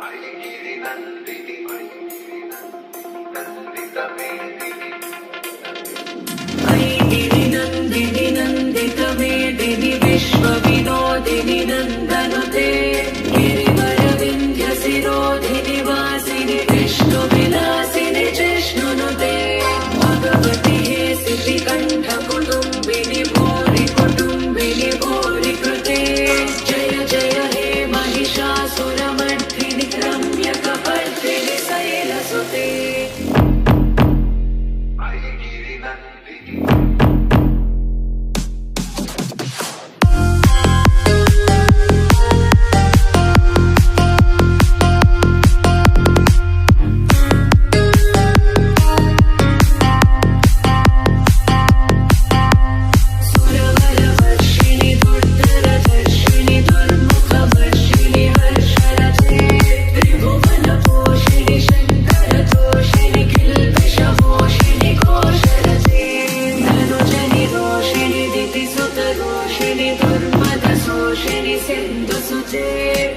ऐगिरि नन्दिनि नन्दित मेदिनि विश्व विनोदिनि नन्दनुते गिरिवर विन्ध्य शिरोधिनि वासिनि विष्णु विलासिनि जिष्णुनुते भगवति हे सिद्धिकण्ठ कुटुम्बिनि भूरि कुटुम्बिनि भूरि कृते जय जय हे महिषासुरमर्दिनि रम्यकपर्दिनि शैलसुते।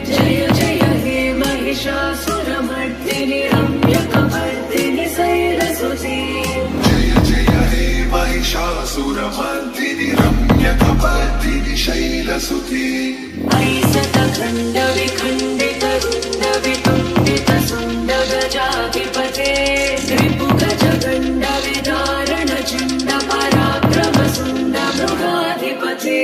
जय जय हे महिषासुरमर्दिनि रम्यकपर्दिनि शैलसुते। जय जय हे महिषासुरमर्दिनि रम्यकपर्दिनि शैलसुते। ऐसतखण्ड विखण्डित रुण्ड वितुण्डित सुण्ड गजाधिपते त्रिपुगजगण्ड विदारण चण्ड पराक्रम सुण्ड मृगाधिपते